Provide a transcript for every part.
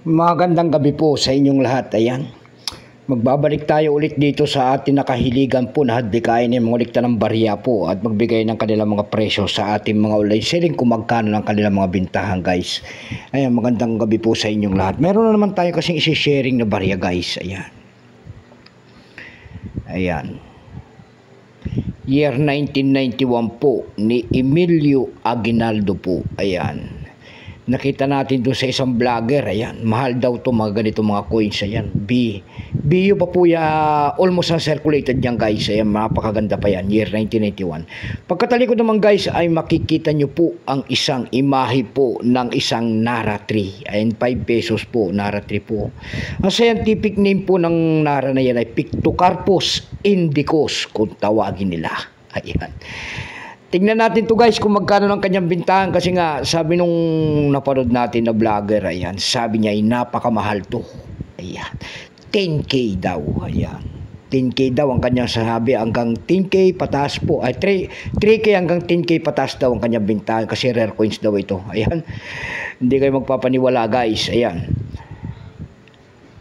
Magandang gabi po sa inyong lahat. Ayan. Magbabalik tayo ulit dito sa ating nakahiligan po na hadbikain ng mga ulikta ng barya po at magbigay ng kanilang mga presyo sa ating mga online selling kung magkano ng kanilang mga bintahan, guys. Ayan, magandang gabi po sa inyong lahat. Meron na naman tayo kasing isi-sharing na barya, guys. Ayan. Ayan. Year 1991 po ni Emilio Aguinaldo po. Ayan. Nakita natin doon sa isang vlogger, ayan, mahal daw to mga ganito mga coins, ayan, BU pa po ya, almost uncirculated yan, guys, ayan, mapakaganda pa yan, year 1991. Pagkatalikod naman, guys, ay makikita nyo po ang isang imahe po ng isang Nara tree, ayan, 5 pesos po, Nara tree po. Ang scientific name po ng Nara na yan ay Pictocarpus indicus kung tawagin nila, ayan. Tingnan natin to, guys, kung magkano ng kanyang bintahan kasi nga sabi nung napanood natin na vlogger, ayan, sabi niya ay napakamahal to. Ayan. 10K daw. Ayan. 10K daw ang kanyang sabi, hanggang 10K pataas po. Ay 3K hanggang 10K pataas daw ang kanyang bintahan kasi rare coins daw ito. Ayan. Hindi kayo magpapaniwala, guys. Ayan.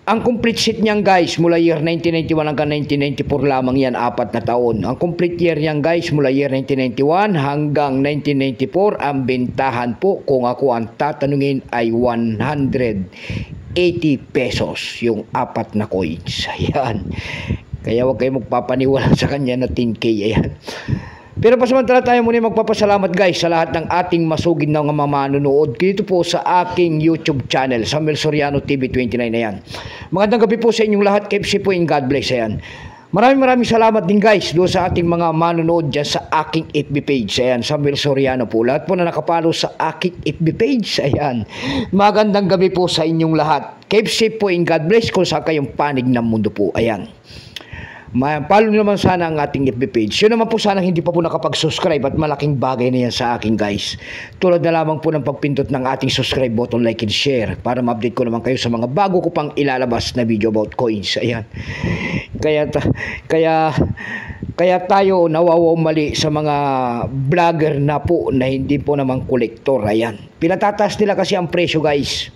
Ang complete set niyan, guys, mula year 1991 hanggang 1994 lamang yan, 4 na taon. Ang complete year niyan, guys, mula year 1991 hanggang 1994, ang bentahan po, kung ako ang tatanungin, ay 180 pesos yung 4 na coins. Ayan. Kaya huwag kayo magpapaniwala sa kanya na 10K. Ayan. Pero pasamantala tayo muna magpapasalamat, guys, sa lahat ng ating masugid na mga manonood dito po sa aking YouTube channel, Samuel Soriano TV 29. Ayan. Magandang gabi po sa inyong lahat. Keep safe po and God bless. Ayan. Maraming salamat din, guys, doon sa ating mga manonood dyan sa aking FB page. Ayan, Samuel Soriano po. Lahat po na nakapalo sa aking FB page. Ayan. Magandang gabi po sa inyong lahat. Keep safe po and God bless kung saan kayong panig ng mundo po. Ayan. Follow nyo naman sana ang ating FB page. Yun naman po sana hindi pa po nakapag-subscribe at malaking bagay na yan sa akin, guys. Tulad na lamang po ng pagpindot ng ating subscribe button, like and share para ma-update ko naman kayo sa mga bago ko pang ilalabas na video about coins. Ayan. Kaya tayo nawawaw mali sa mga vlogger na po na hindi po naman kolektor. Ayan. Pinatataas nila kasi ang presyo, guys.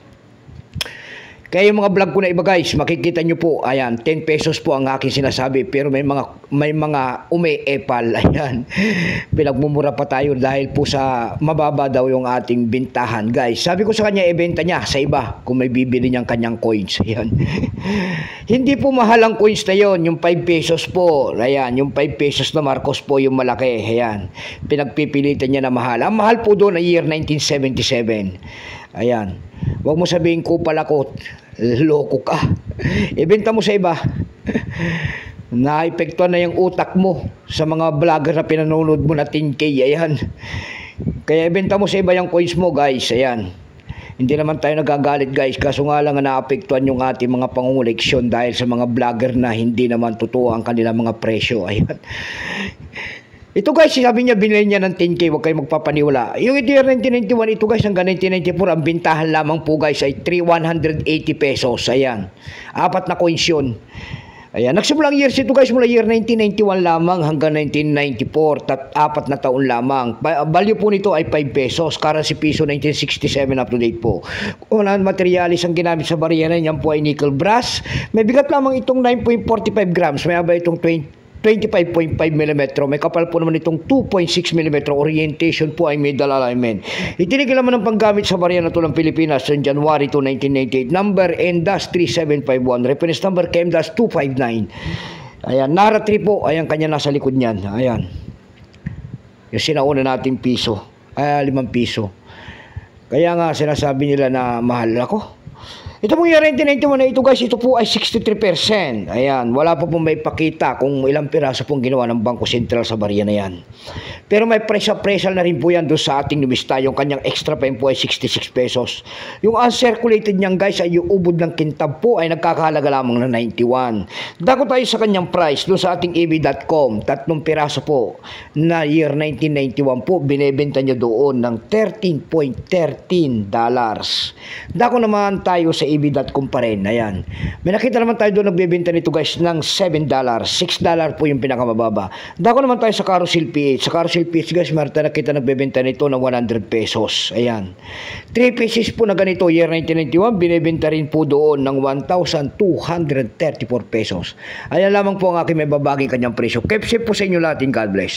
Kaya yung mga vlog ko na iba, guys, makikita nyo po, ayan, 10 pesos po ang aking sinasabi, pero may mga umi-epal, ayan, pinagmumura pa tayo dahil po sa mababa daw yung ating bintahan, guys. Sabi ko sa kanya, ibenta niya sa iba kung may bibili niyang kanyang coins, ayan. Hindi po mahal ang coins na yon, yung 5 pesos po, ayan, yung 5 pesos na Marcos po yung malaki, ayan, pinagpipilitan niya na mahal. Ang mahal po doon ay year 1977, ayan. Huwag mo sabihin ko pala ko, loko ka. Ibenta mo sa iba. Naipektuhan na yung utak mo sa mga vlogger na pinanonood mo na 10K. Ayan. Kaya ibenta mo sa iba yung coins mo, guys. Ayan. Hindi naman tayo nagagalit, guys. Kaso nga lang naapektuhan yung ating mga pangunguleksyon dahil sa mga vlogger na hindi naman totoo ang kanilang mga presyo. Ayan. Ito, guys, sabi niya binili niya ng 10K, huwag kayo magpapaniwala. Yung year 1991, ito, guys, hanggang 1994, ang bintahan lamang po, guys, ay 180 pesos. Ayan. 4 na coins yun. Ayan. Nagsimulang years ito, guys, mula year 1991 lamang hanggang 1994, 4 na taon lamang. Value po nito ay 5 pesos. Currency piso 1967 up to date po. Wala materialis ang ginamit sa barya na yan po ay nickel brass. May bigat lamang itong 9.45 grams. May aba itong 25.5 mm. May kapal po naman itong 2.6 mm. Orientation po ay middle alignment. Itinigil naman ang panggamit sa barya na ito ng Pilipinas noong January 2, 1998. Number NDAS3751. Reference number KMDAS259. Ayan. Nara 3 po. Ayan, kanya nasa likod niyan. Ayan. Yung sinauna nating piso. 5 piso. Kaya nga sinasabi nila na mahal ako. Ito pong year 1991 na ito, guys, ito po ay 63%. Ayan, wala pa pong may pakita kung ilang piraso pong ginawa ng Bangko Sentral sa barya na yan. Pero may presal na rin po yan doon sa ating numista. Yung kanyang extra pa po ay 66 pesos. Yung uncirculated niyang, guys, ay yung ubod ng kintab po ay nagkakahalaga lamang na 91. Dako tayo sa kanyang price doon sa ating ev.com. 3 piraso po na year 1991 po, binebenta niya doon ng $13.13. Dako naman tayo sa eb.com pa rin. Ayan. May nakita naman tayo doon nagbebenta nito guys ng $7. $6 po yung pinakamababa. Dako naman tayo sa Carousel PH. Sa Carousel PH guys, meron tayo nakita nagbebenta nito ng 100 pesos. Ayan. 3 pieces po na ganito, year 1991, binebenta rin po doon ng 1,234 pesos. Ayan lamang po ang aking may babaging kanyang presyo. Keep safe po sa inyo lahat. God bless.